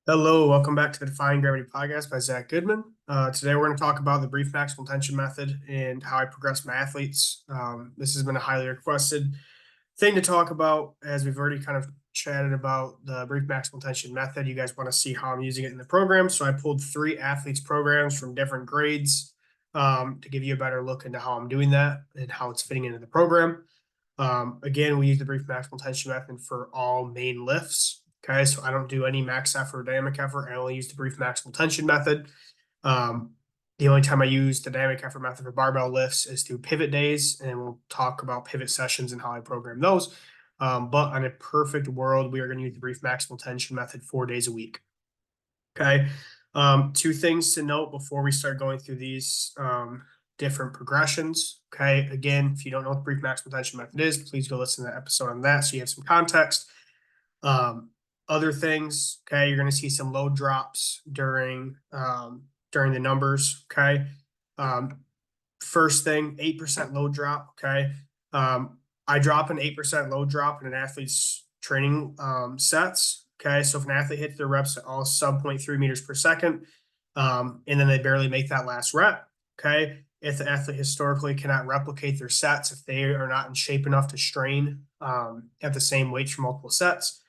Hello, welcome back to the Defying Gravity podcast by Zach Goodman. Today we're going to talk about the brief maximal tension method and how I progress my athletes. This has been a highly requested thing to talk about, as we've already kind of chatted about the brief maximal tension method. You guys want to see how I'm using it in the program, so I pulled 3 athletes programs from different grades to give you a better look into how I'm doing that and how it's fitting into the program. Again, we use the brief maximal tension method for all main lifts. Okay, so I don't do any max effort or dynamic effort. I only use the brief maximal tension method. Um, the only time I use the dynamic effort method for barbell lifts is through pivot days, and we'll talk about pivot sessions and how I program those. But on a perfect world, we are going to use the brief maximal tension method 4 days a week. Okay. Two things to note before we start going through these different progressions. Okay. Again, if you don't know what the brief maximal tension method is, please go listen to the episode on that so you have some context. Other things, okay, you're going to see some load drops during the numbers. Okay. First thing, 8% load drop. Okay. I drop an 8% load drop in an athlete's training sets. Okay, so if an athlete hits their reps at all sub 0.3 meters per second, and then they barely make that last rep, okay, if the athlete historically cannot replicate their sets, if they are not in shape enough to strain at the same weights for multiple sets,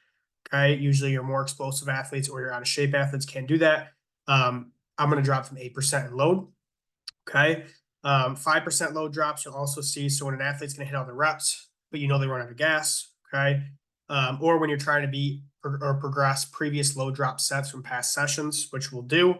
okay, usually your more explosive athletes or your out of shape athletes can't do that. I'm going to drop them 8% in load. Okay. 5% load drops you'll also see. So when an athlete's going to hit all the reps, but you know they run out of gas. Okay. Or when you're trying to beat or progress previous load drop sets from past sessions, which we'll do,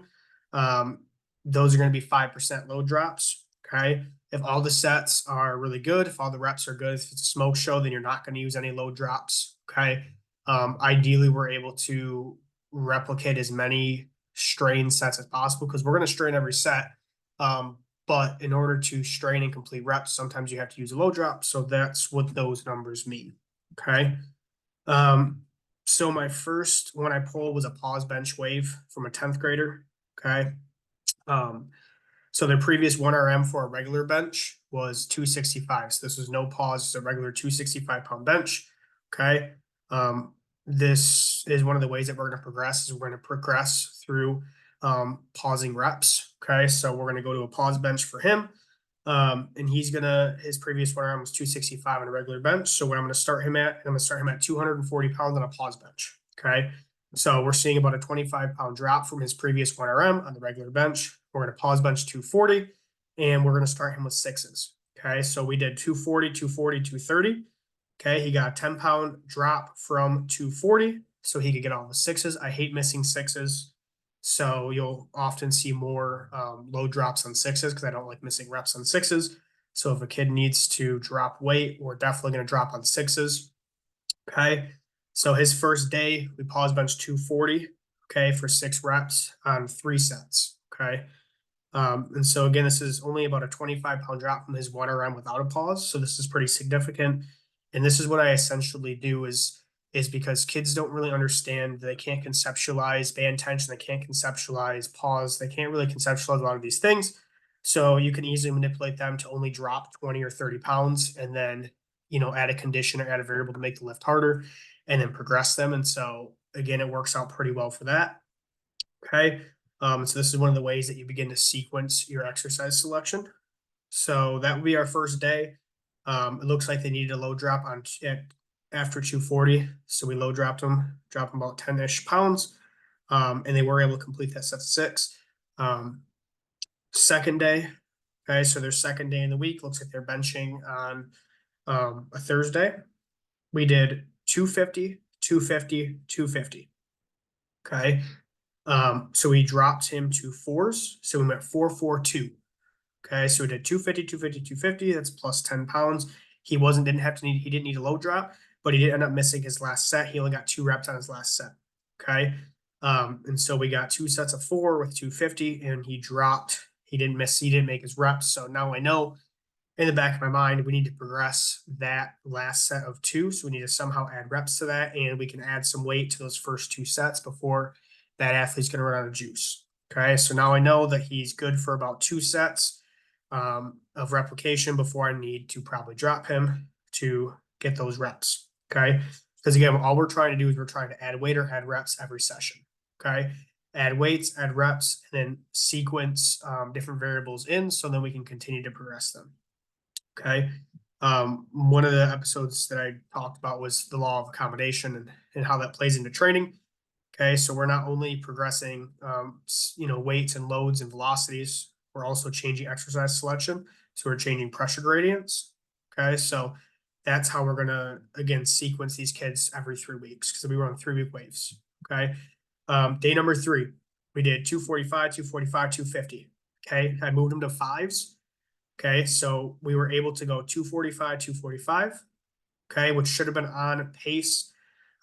those are going to be 5% load drops. Okay. If all the sets are really good, if all the reps are good, if it's a smoke show, then you're not going to use any load drops. Okay. Ideally, we're able to replicate as many strain sets as possible because we're going to strain every set. But in order to strain and complete reps, sometimes you have to use a low drop. So that's what those numbers mean. Okay. So my first one I pulled was a pause bench wave from a 10th grader. Okay. Um, so their previous 1RM for a regular bench was 265. So this was no pause, it's a regular 265-pound bench. Okay. This is one of the ways that we're going to progress is we're going to progress through pausing reps. Okay. So we're going to go to a pause bench for him. And his previous 1RM was 265 on a regular bench. So what I'm going to start him at, I'm going to start him at 240 pounds on a pause bench. Okay. So we're seeing about a 25-pound drop from his previous 1RM on the regular bench. We're going to pause bench 240 and we're going to start him with sixes. Okay. So we did 240, 240, 230. Okay. He got a 10-pound drop from 240. So he could get all the sixes. I hate missing sixes. So you'll often see more low drops on sixes because I don't like missing reps on sixes. So if a kid needs to drop weight, we're definitely going to drop on sixes. Okay. So his first day, we pause bench 240, okay, for 6 reps on 3 sets. Okay. And so again, this is only about a 25-pound drop from his 1RM without a pause. So this is pretty significant. And this is what I essentially do is because kids don't really understand, they can't conceptualize band tension, they can't conceptualize pause, they can't really conceptualize a lot of these things. So you can easily manipulate them to only drop 20 or 30 pounds and then, add a condition or add a variable to make the lift harder and then progress them. And so again, it works out pretty well for that. Okay. So this is one of the ways that you begin to sequence your exercise selection. So that would be our first day. It looks like they needed a low drop after 240. So we low dropped them, dropped them about 10-ish pounds. And they were able to complete that set of 6. Second day. Okay. So their second day in the week looks like they're benching on a Thursday. We did 250, 250, 250. Okay. So we dropped him to 4s. So we went 442. Okay. So we did 250, 250, 250. That's plus 10 pounds. He didn't need a low drop, but he did end up missing his last set. He only got 2 reps on his last set. Okay. And so we got 2 sets of 4 with 250 and he didn't make his reps. So now I know in the back of my mind, we need to progress that last set of 2. So we need to somehow add reps to that and we can add some weight to those first 2 sets before that athlete's going to run out of juice. Okay. So now I know that he's good for about 2 sets of replication before I need to probably drop him to get those reps. Okay. Because again, all we're trying to do is we're trying to add weight or add reps every session. Okay. Add weights, add reps, and then sequence different variables in so then we can continue to progress them. Okay. One of the episodes that I talked about was the law of accommodation and how that plays into training. Okay, so we're not only progressing, weights and loads and velocities, we're also changing exercise selection. So we're changing pressure gradients. Okay, so that's how we're gonna again sequence these kids every 3 weeks because we run 3 week waves. Okay, day number 3, we did 245, 245, 250. Okay, I moved them to fives. Okay, so we were able to go 245, 245. Okay, which should have been on pace.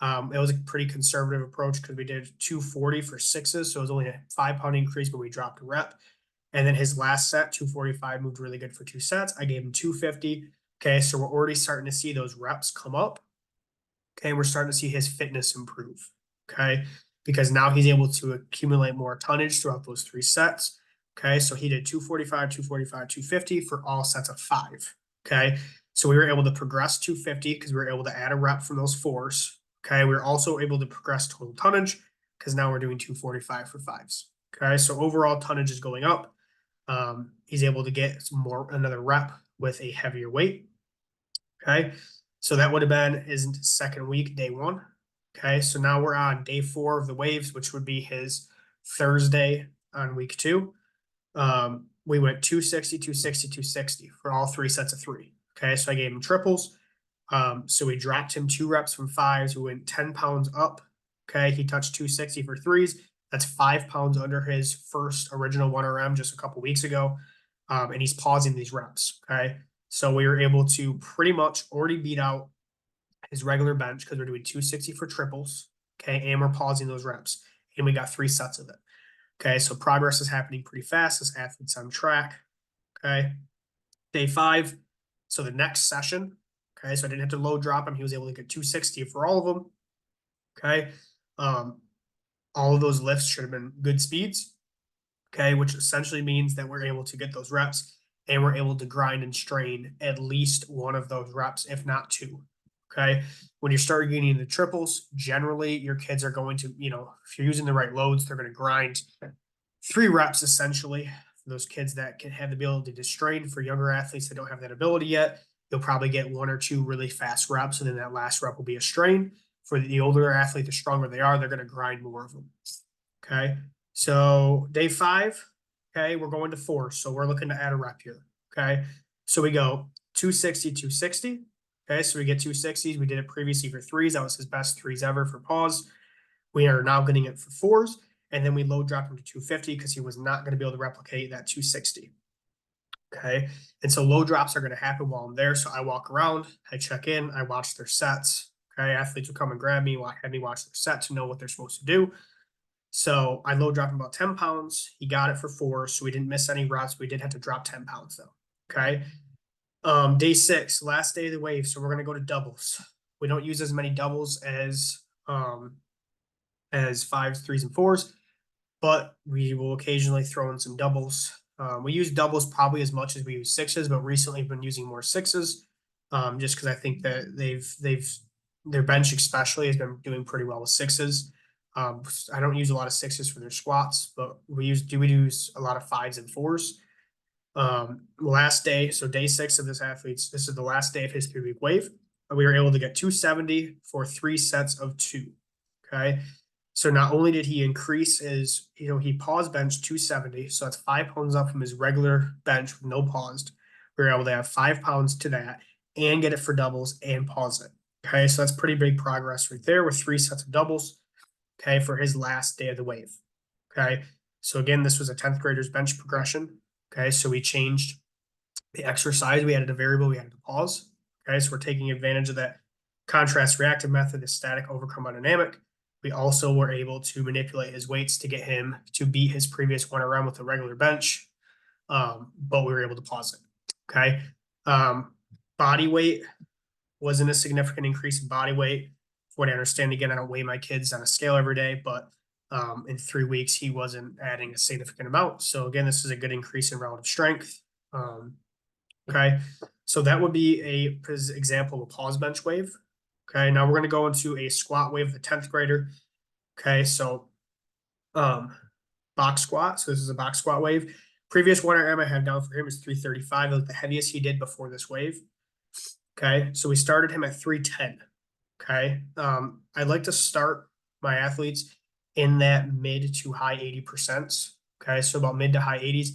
It was a pretty conservative approach because we did 240 for sixes, so it was only a 5 pound increase, but we dropped a rep. And then his last set, 245, moved really good for 2 sets. I gave him 250. Okay, so we're already starting to see those reps come up. Okay, we're starting to see his fitness improve. Okay, because now he's able to accumulate more tonnage throughout those 3 sets. Okay, so he did 245, 245, 250 for all sets of 5. Okay, so we were able to progress 250 because we were able to add a rep from those fours. Okay, we were also able to progress total tonnage because now we're doing 245 for fives. Okay, so overall tonnage is going up. He's able to get some more another rep with a heavier weight. Okay. So that would have been his second week, day 1. Okay. So now we're on day 4 of the waves, which would be his Thursday on week 2. We went 260, 260, 260 for all 3 sets of 3. Okay. So I gave him triples. So we dropped him 2 reps from fives. We went 10 pounds up. Okay. He touched 260 for threes. That's 5 pounds under his first original 1RM just a couple weeks ago. And he's pausing these reps. Okay. So we were able to pretty much already beat out his regular bench because we're doing 260 for triples. Okay. And we're pausing those reps. And we got 3 sets of it. Okay. So progress is happening pretty fast. This athlete's on track. Okay. Day 5. So the next session. Okay. So I didn't have to load drop him. He was able to get 260 for all of them. Okay. All of those lifts should have been good speeds. Okay. Which essentially means that we're able to get those reps and we're able to grind and strain at least one of those reps, if not 2. Okay. When you start getting the triples, generally your kids are going to, if you're using the right loads, they're going to grind 3 reps essentially. For those kids that can have the ability to strain, for younger athletes that don't have that ability yet, you'll probably get 1 or 2 really fast reps, and then that last rep will be a strain. For the older athlete, the stronger they are, they're going to grind more of them. Okay. So day 5, okay, we're going to 4. So we're looking to add a rep here. Okay. So we go 260, 260. Okay. So we get 260s. We did it previously for threes. That was his best threes ever for pause. We are now getting it for fours. And then we load drop him to 250 because he was not going to be able to replicate that 260. Okay. And so low drops are going to happen while I'm there. So I walk around, I check in, I watch their sets. Okay. Athletes will come and grab me, have me watch their set to know what they're supposed to do. So I low dropped him about 10 pounds. He got it for 4. So we didn't miss any reps. We did have to drop 10 pounds though. Okay. Day 6, last day of the wave. So we're going to go to doubles. We don't use as many doubles as fives, threes, and fours, but we will occasionally throw in some doubles. We use doubles probably as much as we use sixes, but recently been using more sixes, just because I think that their bench especially has been doing pretty well with sixes. I don't use a lot of sixes for their squats, but we use a lot of fives and fours. Last day, so day 6 of this is the last day of his 3 week wave. We were able to get 270 for 3 sets of 2. Okay. So not only did he increase his, he pause bench 270. So that's 5 pounds up from his regular bench with no paused. We were able to have 5 pounds to that and get it for doubles and pause it. Okay. So that's pretty big progress right there with 3 sets of doubles. Okay. For his last day of the wave. Okay. So again, this was a 10th grader's bench progression. Okay. So we changed the exercise. We added a variable. We added a pause. Okay. So we're taking advantage of that contrast reactive method, the static overcome on dynamic. We also were able to manipulate his weights to get him to beat his previous 1RM with a regular bench, but we were able to pause it. Okay. Body weight wasn't a significant increase in body weight. From what I understand, again, I don't weigh my kids on a scale every day, but in 3 weeks, he wasn't adding a significant amount. So again, this is a good increase in relative strength. Okay. So that would be a example of a pause bench wave. Okay, now we're going to go into a squat wave, the 10th grader. Okay, so Um, Box squat. So this is a box squat wave. Previous one RM I had down for him is 335. It was the heaviest he did before this wave. Okay. So we started him at 310. Okay. I'd like to start my athletes in that mid to high 80%. Okay. So about mid to high 80s.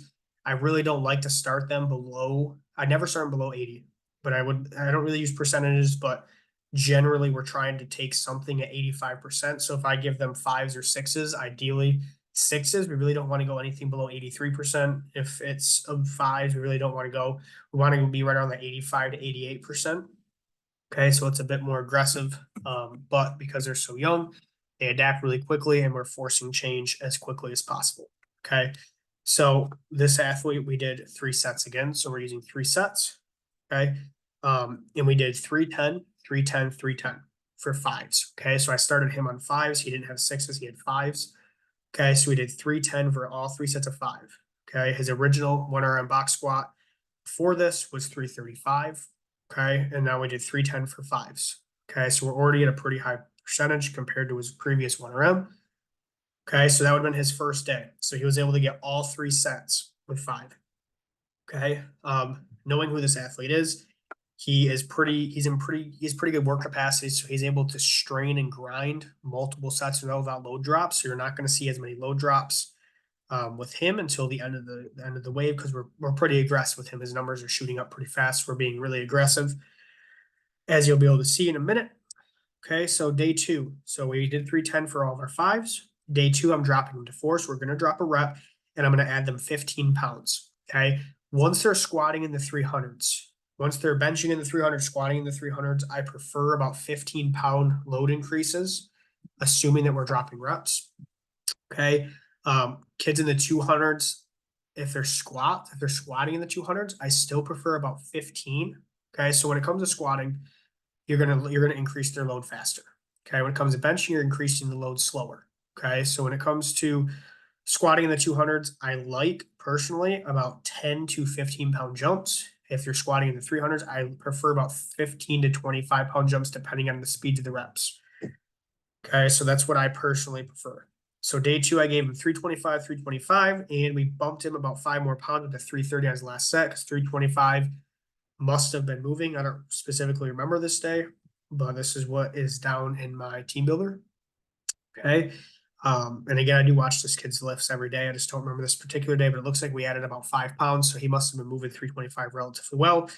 I really don't like to start them below, I never start them below 80, but I don't really use percentages, but generally we're trying to take something at 85%. So if I give them fives or sixes, ideally sixes, we really don't want to go anything below 83%. If it's of fives, we really don't want to go, we want to be right around the 85 to 88%. Okay, so it's a bit more aggressive, but because they're so young, they adapt really quickly, and we're forcing change as quickly as possible. Okay, so this athlete, we did 3 sets again, so we're using 3 sets. Okay, and we did 310, 310, 310 for fives. Okay, so I started him on fives. He didn't have sixes, he had fives. Okay, so we did 310 for all 3 sets of five. Okay, his original 1 RM box squat before this was 335. Okay, and now we did 310 for fives. Okay, so we're already at a pretty high percentage compared to his previous 1RM. Okay, so that would have been his first day. So he was able to get all 3 sets with five. Okay, knowing who this athlete is, he's pretty good work capacity, so he's able to strain and grind multiple sets without load drops. So you're not going to see as many load drops with him until the end of the wave, because we're pretty aggressive with him. His numbers are shooting up pretty fast. We're being really aggressive, as you'll be able to see in a minute. Okay, so day two. So we did 310 for all of our fives. Day two, I'm dropping them to four. So we're going to drop a rep, and I'm going to add them 15 pounds. Okay, once they're squatting in the 300s, once they're benching in the 300s, squatting in the 300s, I prefer about 15-pound load increases, assuming that we're dropping reps. Okay. Kids in the 200s, if they're squatting in the 200s, I still prefer about 15. Okay. So when it comes to squatting, you're gonna increase their load faster. Okay. When it comes to benching, you're increasing the load slower. Okay. So when it comes to squatting in the 200s, I like personally about 10 to 15-pound jumps. If you're squatting in the 300s, I prefer about 15 to 25-pound jumps, depending on the speed of the reps. Okay, so that's what I personally prefer. So day two, I gave him 325, 325, and we bumped him about 5 more pounds with the 330 on his last set, because 325 must have been moving. I don't specifically remember this day, but this is what is down in my team builder. Okay. And again, I do watch this kid's lifts every day. I just don't remember this particular day, but it looks like we added about 5 pounds. So he must have been moving 325 relatively well.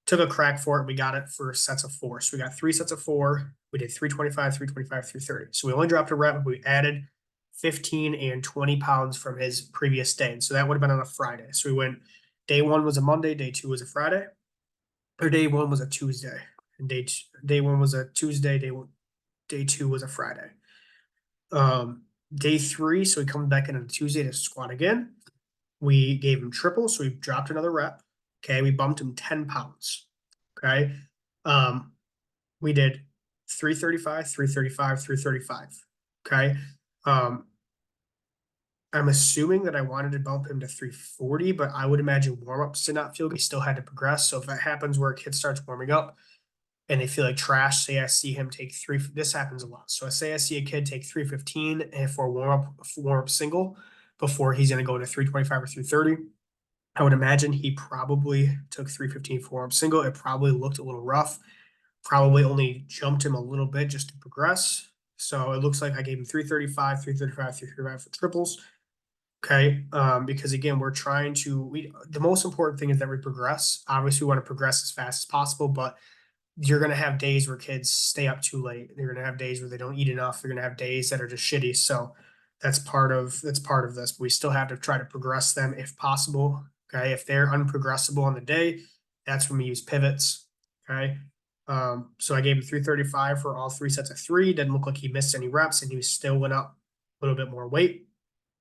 Took a crack for it. We got it for sets of four. So we got 3 sets of four. We did 325, 325, 330. So we only dropped a rep, but we added 15 and 20 pounds from his previous day. And so that would have been on a Friday. So we went, day one was a Monday, day two was a Friday, or day one was a Tuesday, and day one was a Tuesday, day two was a Friday. Day three, so he comes back in on a Tuesday to squat again. We gave him triple, so we dropped another rep. Okay, we bumped him 10 pounds. Okay. We did 335, 335, 335. Okay. I'm assuming that I wanted to bump him to 340, but I would imagine warm-ups did not feel good. He still had to progress. So if that happens where a kid starts warming up and they feel like trash, say I see him take this happens a lot. So I say I see a kid take 315 and for warm up single before he's going to go to 325 or 330. I would imagine he probably took 315 for warm up single. It probably looked a little rough, probably only jumped him a little bit just to progress. So it looks like I gave him 335, 335, 335 for triples. Okay. Because again, we're trying to, the most important thing is that we progress. Obviously, we want to progress as fast as possible, but you're going to have days where kids stay up too late. You're going to have days where they don't eat enough. You're going to have days that are just shitty. So that's part of this. But we still have to try to progress them if possible. Okay. If they're unprogressible on the day, that's when we use pivots. Okay. So I gave him 335 for all 3 sets of three. Didn't look like he missed any reps, and he still went up a little bit more weight.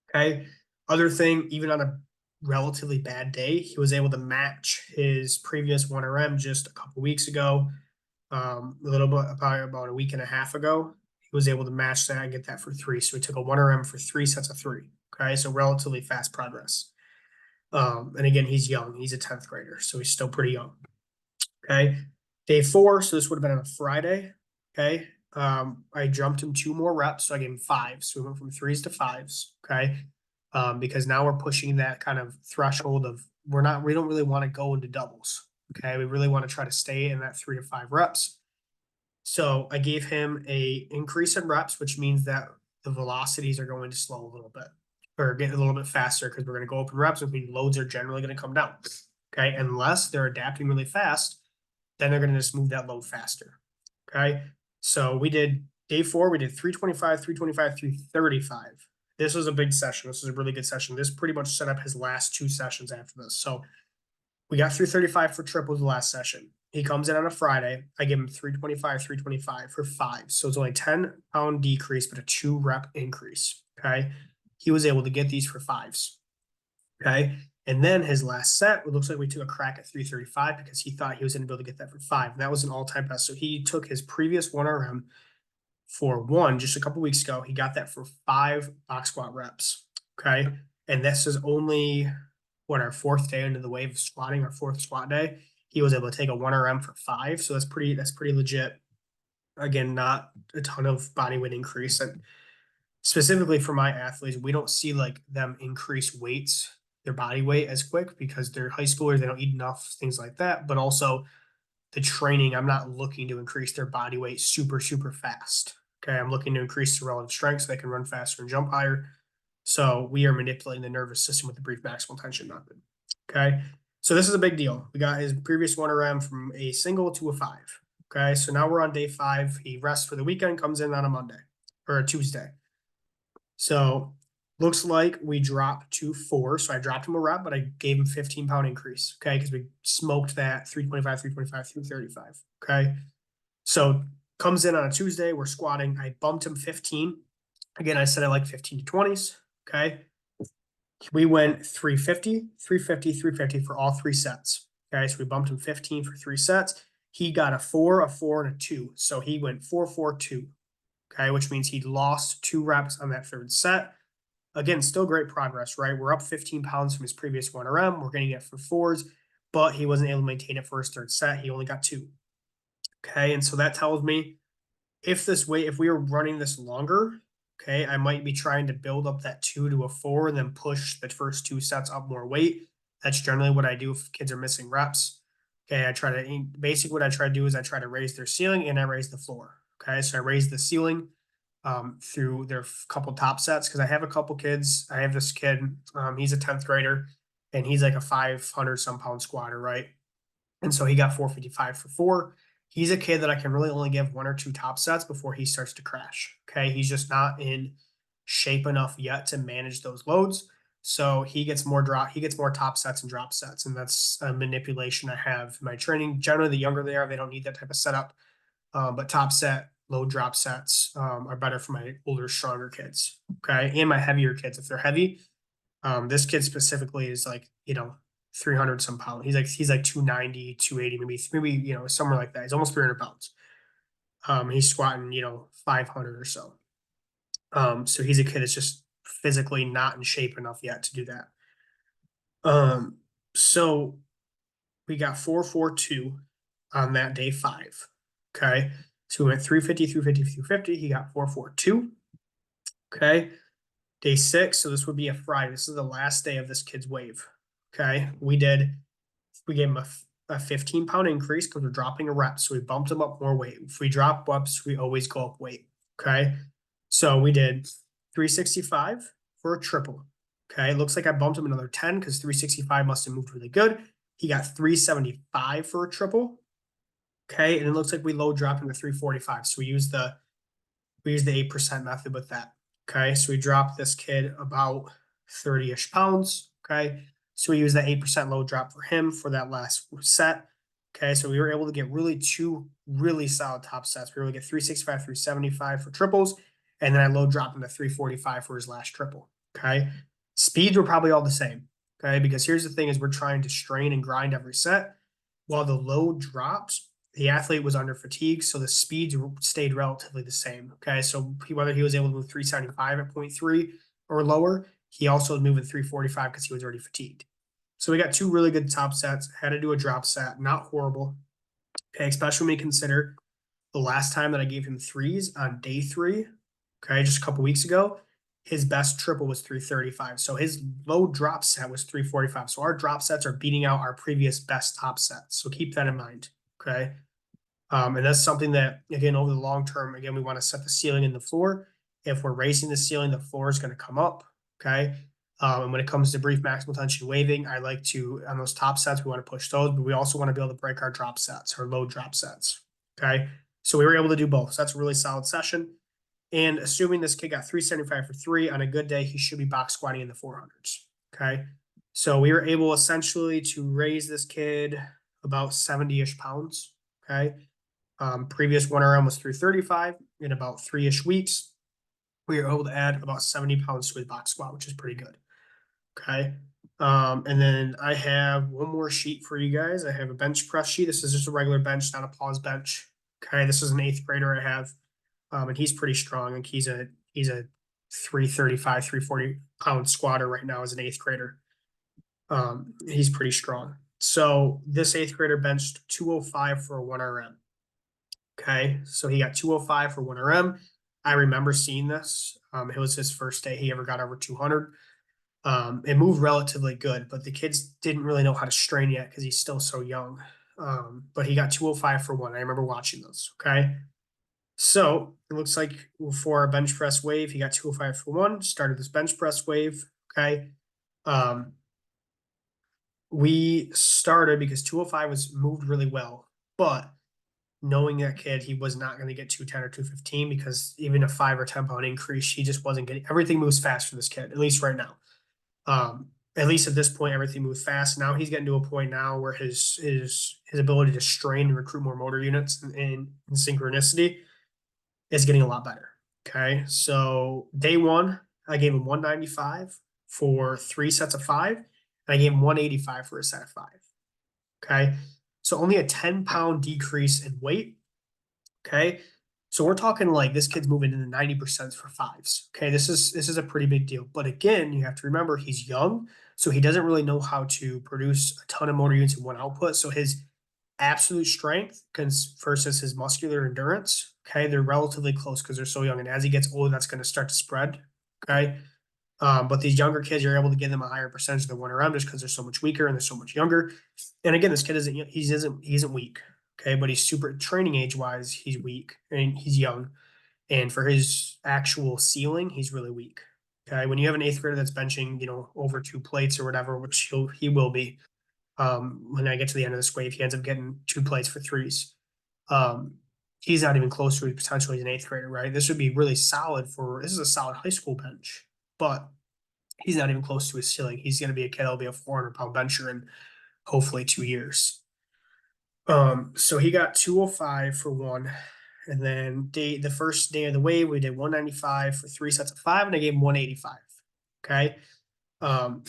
Okay. Other thing, even on a relatively bad day, he was able to match his previous 1RM just a couple weeks ago. A little bit, probably about a week and a half ago, he was able to match that and get that for three. So we took a 1RM for 3 sets of three. Okay. So relatively fast progress. And again, he's young. He's a 10th grader. So he's still pretty young. Okay. Day four. So this would have been on a Friday. Okay. I jumped him 2 more reps, so I gave him five. So we went from threes to fives. Okay. Because now we're pushing that kind of threshold of we don't really want to go into doubles. Okay. We really want to try to stay in that 3 to 5 reps. So I gave him a increase in reps, which means that the velocities are going to slow a little bit or get a little bit faster because we're going to go up in reps, which means loads are generally going to come down. Okay. Unless they're adapting really fast, then they're going to just move that load faster. Okay. So we did day 4, we did 325, 325, 335. This was a big session. This was a really good session. This pretty much set up his last 2 sessions after this. So we got through 35 for triples the last session. He comes in on a Friday. I give him 325, 325 for 5. So it's only a 10-pound decrease, but a 2 rep increase. Okay. He was able to get these for 5s. Okay. And then his last set, it looks like we took a crack at 335 because he thought he was going to be able to get that for 5. And that was an all-time best. So he took his previous 1RM for 1 just a couple weeks ago. He got that for 5 box squat reps. Okay. And this is only our 4th day into the wave of squatting, our 4th squat day. He was able to take a 1RM for 5. So that's pretty legit. Again, not a ton of body weight increase. And specifically for my athletes, we don't see like them increase weights, their body weight as quick because they're high schoolers, they don't eat enough, things like that. But also the training, I'm not looking to increase their body weight super, super fast. Okay. I'm looking to increase the relative strength so they can run faster and jump higher. So we are manipulating the nervous system with the brief maximal tension method. Okay. So this is a big deal. We got his previous 1RM from a single to a 5. Okay. So now we're on day 5. He rests for the weekend, comes in on a Monday or a Tuesday. So looks like we dropped to 4. So I dropped him a rep, but I gave him 15-pound increase. Okay. Because we smoked that 325, 325, 335. Okay. So comes in on a Tuesday. We're squatting. I bumped him 15. Again, I said I like 15 to 20s. Okay. We went 350, 350, 350 for all 3 sets. Okay. So we bumped him 15 for 3 sets. He got a 4, a 4, and a 2. So he went 4, 4, 2. Okay. Which means he lost 2 reps on that 3rd set. Again, still great progress, right? We're up 15 pounds from his previous 1RM. We're getting it for 4s, but he wasn't able to maintain it for his 3rd set. He only got 2. Okay. And so that tells me if we were running this longer, okay, I might be trying to build up that 2 to a 4 and then push the first 2 sets up more weight. That's generally what I do if kids are missing reps. Okay. Basically what I try to do is I try to raise their ceiling and I raise the floor. Okay. So I raise the ceiling through their couple top sets because I have a couple kids. I have this kid, he's a 10th grader and he's like a 500 some pound squatter, right? And so he got 455 for 4. He's a kid that I can really only give 1 or 2 top sets before he starts to crash. Okay. He's just not in shape enough yet to manage those loads. So he gets more top sets and drop sets. And that's a manipulation I have in my training. Generally, the younger they are, they don't need that type of setup. But top set, low drop sets are better for my older, stronger kids. Okay. And my heavier kids. If they're heavy, this kid specifically is like, 300 some pounds. He's like 290, 280, maybe, somewhere like that. He's almost 300 pounds. He's squatting, 500 or so. So he's a kid that's just physically not in shape enough yet to do that. So we got 442 on that day 5. Okay. So we went 350, 350, 350. He got 442. Okay. Day 6. So this would be a Friday. This is the last day of this kid's wave. Okay. We gave him a 15-pound increase because we're dropping a rep. So we bumped him up more weight. If we drop reps, we always go up weight. Okay. So we did 365 for a triple. Okay. It looks like I bumped him another 10 because 365 must have moved really good. He got 375 for a triple. Okay. And it looks like we low dropped him to 345. So we used the 8% method with that. Okay. So we dropped this kid about 30-ish pounds. Okay. So we used that 8% low drop for him for that last set. Okay. So we were able to get really 2 really solid top sets. We were able to get 365, 375 for triples. And then I low dropped him to 345 for his last triple. Okay. Speeds were probably all the same. Okay. Because here's the thing is we're trying to strain and grind every set. While the load drops, the athlete was under fatigue, so the speeds stayed relatively the same. Okay. So whether he was able to move 375 at 0.3 or lower, he also was moving 345 because he was already fatigued. So we got 2 really good top sets. Had to do a drop set, not horrible. Okay. Especially when we consider the last time that I gave him threes on day three, okay, just a couple weeks ago, his best triple was 335. So his low drop set was 345. So our drop sets are beating out our previous best top sets. So keep that in mind. Okay. And that's something that, again, over the long term, again, we want to set the ceiling and the floor. If we're raising the ceiling, the floor is going to come up. Okay. And when it comes to brief maximal tension waving, I like to, on those top sets, we want to push those, but we also want to be able to break our drop sets, our low drop sets. Okay. So we were able to do both. So that's a really solid session. And assuming this kid got 375 for three, on a good day, he should be box squatting in the 400s. Okay. So we were able essentially to raise this kid about 70-ish pounds. Okay. Previous one RM was 335 in about 3-ish weeks. We were able to add about 70 pounds to his box squat, which is pretty good. Okay. And then I have one more sheet for you guys. I have a bench press sheet. This is just a regular bench, not a pause bench. Okay. This is an eighth grader I have. And he's pretty strong. Like he's a 335, 340 pound squatter right now as an eighth grader. He's pretty strong. So this eighth grader benched 205 for a 1RM. Okay, so he got 205 for 1RM. I remember seeing this. It was his first day he ever got over 200. It moved relatively good, but the kids didn't really know how to strain yet because he's still so young. But he got 205 for one. I remember watching those. Okay, so it looks like for our bench press wave, he got 205 for one. Started this bench press wave. Okay, um, we started because 205 was moved really well, but knowing that kid, he was not going to get 210 or 215 because even a 5 or 10 pound increase, he just wasn't getting everything moves fast for this kid, at least right now. At least at this point, everything moves fast. Now he's getting to a point now where his ability to strain and recruit more motor units and synchronicity is getting a lot better. Okay. So day one, I gave him 195 for 3 sets of 5. And I gave him 185 for a set of 5. Okay. So only a 10-pound decrease in weight. Okay. So we're talking like this kid's moving into 90% for fives. Okay. This is a pretty big deal. But again, you have to remember he's young. So he doesn't really know how to produce a ton of motor units in one output. So his absolute strength versus his muscular endurance, okay, they're relatively close because they're so young. And as he gets older, that's going to start to spread. Okay. But these younger kids, you're able to give them a higher percentage of the 1RM just because they're so much weaker and they're so much younger. And again, this kid isn't weak. Okay, but he's super training age wise, he's weak and he's young. And for his actual ceiling, he's really weak. Okay, when you have an eighth grader that's benching, over 2 plates or whatever, which he will be. When I get to the end of this wave, he ends up getting 2 plates for threes. Um, he's not even close to his potential. He's an eighth grader, right? This would be really solid this is a solid high school bench, but he's not even close to his ceiling. He's going to be a kid that'll be a 400-pound bencher in hopefully 2 years. So he got 205 for one. And then the first day of the wave, we did 195 for 3 sets of 5, and I gave him 185. Okay. Um,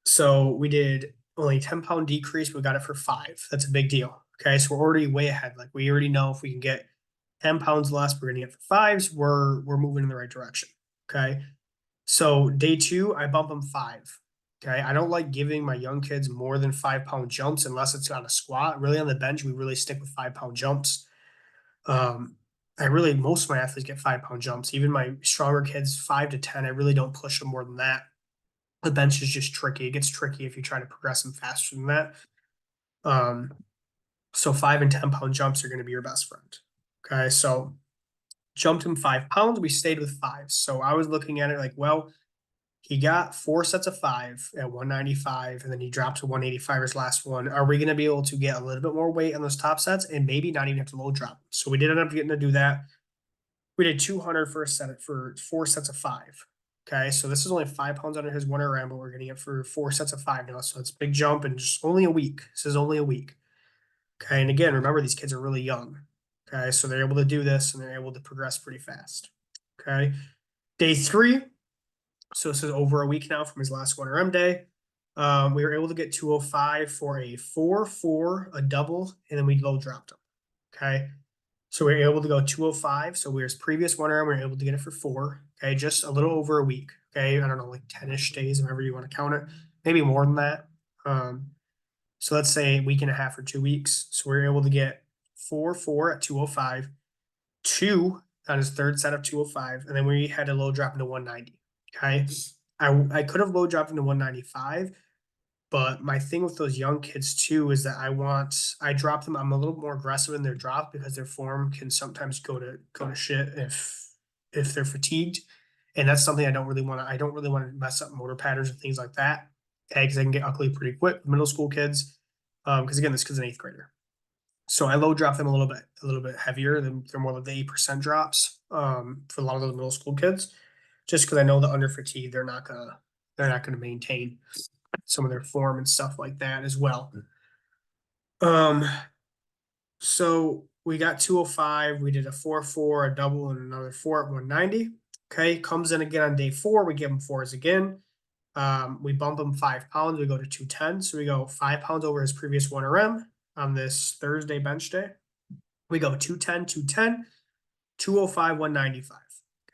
so we did only 10-pound decrease. We got it for 5. That's a big deal. Okay. So we're already way ahead. Like we already know if we can get 10 pounds less, we're gonna get for fives, we're moving in the right direction. Okay. So day 2, I bump him 5. Okay. I don't like giving my young kids more than 5-pound jumps unless it's on a squat. Really on the bench, we really stick with 5-pound jumps. Most of my athletes get 5-pound jumps. Even my stronger kids, 5 to 10, I really don't push them more than that. The bench is just tricky. It gets tricky if you try to progress them faster than that. So 5 and 10-pound jumps are going to be your best friend. Okay. So jumped him 5 pounds. We stayed with 5s. So I was looking at it like, well, he got 4 sets of 5 at 195, and then he dropped to 185 his last one. Are we going to be able to get a little bit more weight on those top sets and maybe not even have to low drop? So we did end up getting to do that. We did 200 for 4 sets of 5. Okay, so this is only 5 pounds under his 1RM, but we're getting it for 4 sets of 5 now. So it's a big jump and just only a week. This is only a week. Okay, and again, remember these kids are really young. Okay, so they're able to do this and they're able to progress pretty fast. Okay, day 3. So this is over a week now from his last 1RM day. We were able to get 205 for a 4-4, a double, and then we low dropped him. Okay. So we were able to go 205. So his previous 1RM, we were able to get it for 4. Okay. Just a little over a week. Okay. I don't know, like 10-ish days, however you want to count it. Maybe more than that. So let's say a week and a half or 2 weeks. So we were able to get 4 at 205, 2 on his third set of 205, and then we had a low drop into 190. Okay. I could have low dropped into 195, but my thing with those young kids too is that I drop them. I'm a little more aggressive in their drop because their form can sometimes go to shit if they're fatigued. And that's something I don't really want to mess up motor patterns and things like that. Okay, because I can get ugly pretty quick with middle school kids. Because again, this kid's an eighth grader. So I low drop them a little bit heavier than they're more like the 8% drops for a lot of those middle school kids, just because I know that under fatigue they're not gonna maintain some of their form and stuff like that as well. Um, so we got 205. We did a 4, a double, and another 4 at 190. Okay, comes in again on day 4. We give him fours again. We bump him 5 pounds. We go to 210. So we go 5 pounds over his previous 1RM on this Thursday bench day. We go 210, 210, 205, 195.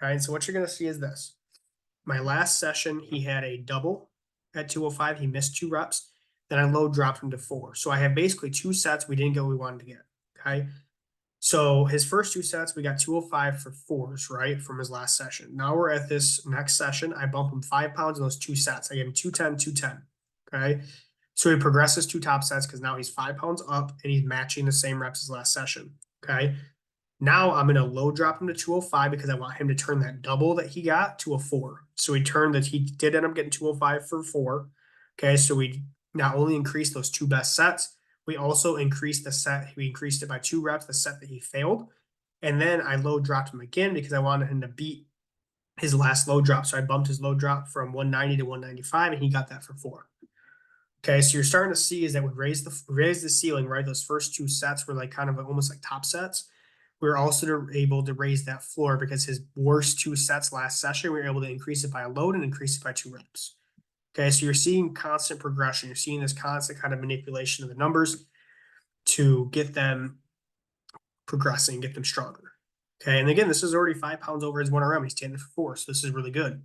Okay, so what you're going to see is this. My last session, he had a double at 205. He missed 2 reps. Then I low dropped him to 4. So I have basically 2 sets. We didn't get what we wanted to get. Okay. So his first 2 sets, we got 205 for 4s, right, from his last session. Now we're at this next session. I bump him 5 pounds in those 2 sets. I give him 210, 210. Okay. So he progresses 2 top sets because now he's 5 pounds up and he's matching the same reps as last session. Okay. Now I'm going to low drop him to 205 because I want him to turn that double that he got to a 4. So he did end up getting 205 for 4. Okay. So we not only increased those 2 best sets, we also increased the set. We increased it by 2 reps, the set that he failed. And then I low dropped him again because I wanted him to beat his last low drop. So I bumped his low drop from 190 to 195 and he got that for 4. Okay, so you're starting to see is that we raise the ceiling, right? Those first 2 sets were like kind of almost like top sets. We were also able to raise that floor because his worst 2 sets last session, we were able to increase it by a load and increase it by 2 reps. Okay, so you're seeing constant progression. You're seeing this constant kind of manipulation of the numbers to get them progressing, get them stronger. Okay, and again, this is already 5 pounds over his 1RM. He's standing for 4, so this is really good.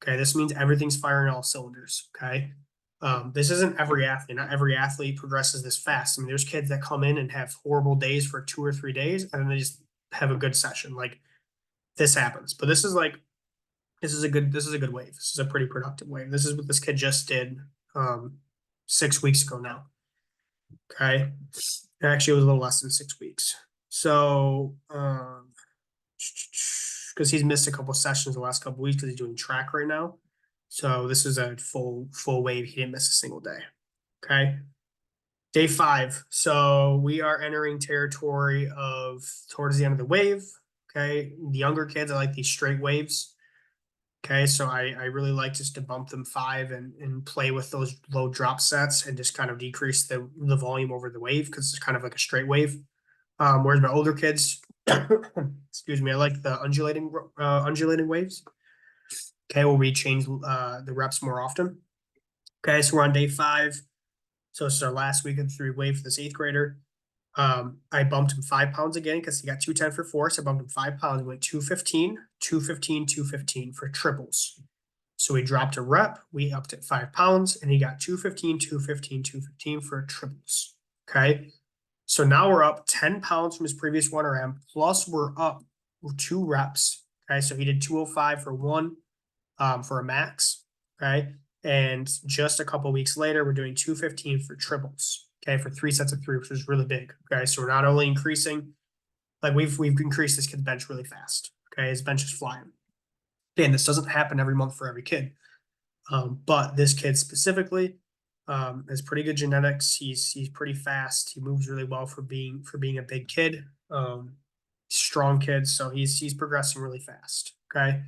Okay, this means everything's firing all cylinders. Okay, this isn't every athlete. Not every athlete progresses this fast. I mean, there's kids that come in and have horrible days for 2 or 3 days, and then they just have a good session. Like this happens, but this is a good wave. This is a pretty productive wave. This is what this kid just did 6 weeks ago now. Okay, actually, it was a little less than 6 weeks. So, because he's missed a couple sessions the last couple weeks because he's doing track right now. So this is a full wave. He didn't miss a single day. Okay. Day 5. So we are entering territory of towards the end of the wave. Okay. The younger kids, I like these straight waves. Okay. So I really like just to bump them 5 and play with those low drop sets and just kind of decrease the volume over the wave because it's kind of like a straight wave. Whereas my older kids, excuse me, I like the undulating waves. Okay, where we change the reps more often. Okay, so we're on day 5. So this is our last week of the 3 wave for this 8th grader. I bumped him 5 pounds again because he got 210 for 4. So I bumped him 5 pounds. We went 215, 215, 215 for triples. So we dropped a rep. We upped it 5 pounds, and he got 215, 215, 215 for triples. Okay. So now we're up 10 pounds from his previous 1RM, plus we're up 2 reps. Okay. So he did 205 for 1 for a max. Okay. And just a couple weeks later, we're doing 215 for triples. Okay. For 3 sets of 3, which is really big. Okay. So we're not only increasing, like we've increased this kid's bench really fast. Okay. His bench is flying. Again, this doesn't happen every month for every kid. But this kid specifically has pretty good genetics. He's pretty fast. He moves really well for being a big kid. Strong kid, so he's progressing really fast. Okay.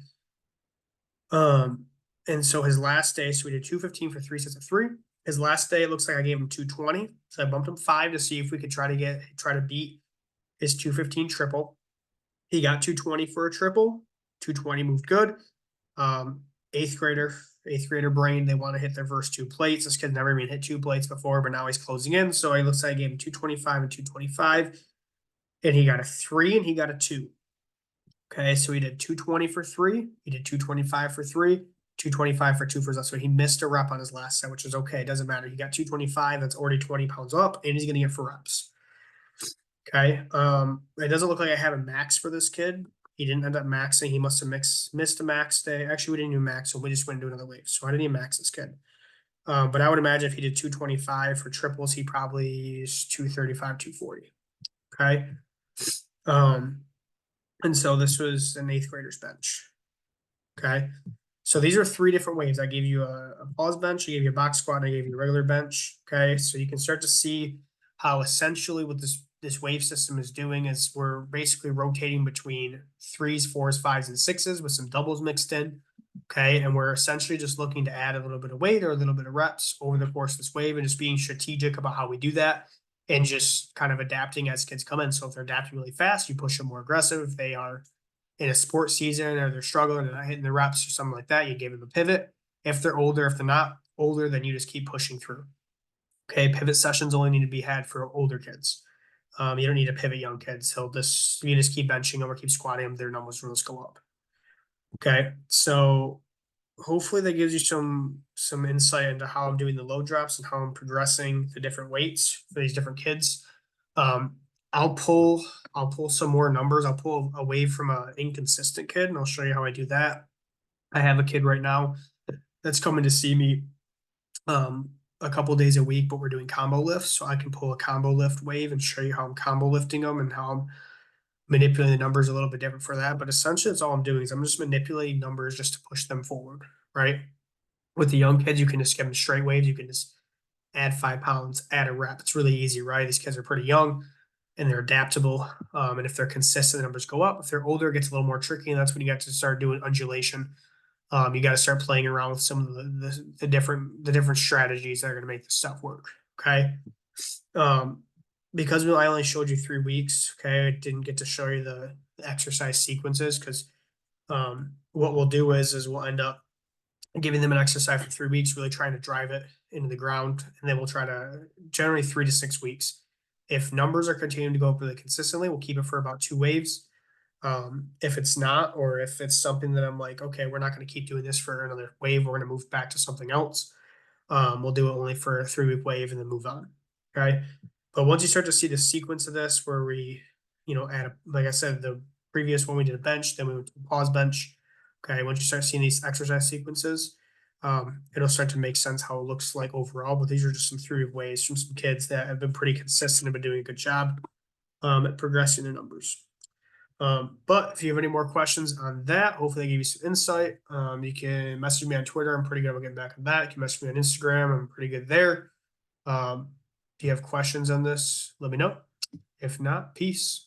And so his last day, so we did 215 for 3 sets of 3. His last day, it looks like I gave him 220. So I bumped him 5 to see if we could try to beat his 215 triple. He got 220 for a triple. 220 moved good. Eighth grader brain, they want to hit their first 2 plates. This kid never even hit 2 plates before, but now he's closing in. So it looks like I gave him 225 and 225. And he got a 3 and he got a 2. Okay, so he did 220 for 3. He did 225 for 3, 225 for 2 for us. So he missed a rep on his last set, which is okay. It doesn't matter. He got 225. That's already 20 pounds up, and he's going to get 4 reps. Okay. It doesn't look like I have a max for this kid. He didn't end up maxing. He must have missed a max day. Actually, we didn't do max, so we just went and do another wave. So I didn't even max this kid. But I would imagine if he did 225 for triples, he probably is 235, 240. Okay. Um, and so this was an eighth grader's bench. Okay. So these are three different waves. I gave you a pause bench, I gave you a box squat, and I gave you a regular bench. Okay. So you can start to see how essentially what this wave system is doing is we're basically rotating between threes, fours, fives, and sixes with some doubles mixed in. Okay. And we're essentially just looking to add a little bit of weight or a little bit of reps over the course of this wave and just being strategic about how we do that and just kind of adapting as kids come in. So if they're adapting really fast, you push them more aggressive. If they are in a sports season or they're struggling and not hitting the reps or something like that, you give them a pivot. If they're older, if they're not older, then you just keep pushing through. Okay, pivot sessions only need to be had for older kids. You don't need to pivot young kids. So this you just keep benching them or keep squatting them, their numbers will just go up. Okay, so hopefully that gives you some insight into how I'm doing the load drops and how I'm progressing the different weights for these different kids. Um, I'll pull I'll pull some more numbers. I'll pull away from a inconsistent kid, and I'll show you how I do that. I have a kid right now that's coming to see me a couple days a week, but we're doing combo lifts, so I can pull a combo lift wave and show you how I'm combo lifting them and how I'm manipulating the numbers a little bit different for that. But essentially, that's all I'm doing is I'm just manipulating numbers just to push them forward, right? With the young kids, you can just give them straight waves. You can just add 5 pounds, add a rep. It's really easy, right? These kids are pretty young and they're adaptable. And if they're consistent, the numbers go up. If they're older, it gets a little more tricky, and that's when you got to start doing undulation. You got to start playing around with some of the different strategies that are going to make this stuff work. Okay. Um, because I only showed you 3 weeks. Okay, I didn't get to show you the exercise sequences because what we'll do is we'll end up giving them an exercise for 3 weeks, really trying to drive it into the ground, and then we'll try to generally 3 to 6 weeks. If numbers are continuing to go up really consistently, we'll keep it for about 2 waves. If it's not, or if it's something that I'm like, okay, we're not going to keep doing this for another wave, we're going to move back to something else. We'll do it only for a 3 week wave and then move on. Okay. But once you start to see the sequence of this, where we, add like I said, the previous one we did a bench, then we went to a pause bench. Okay. Once you start seeing these exercise sequences, it'll start to make sense how it looks like overall. But these are just some 3 week waves from some kids that have been pretty consistent and been doing a good job at progressing their numbers. But if you have any more questions on that, hopefully I give you some insight. You can message me on Twitter. I'm pretty good about getting back on that. You can message me on Instagram. I'm pretty good there. If you have questions on this, let me know. If not, peace.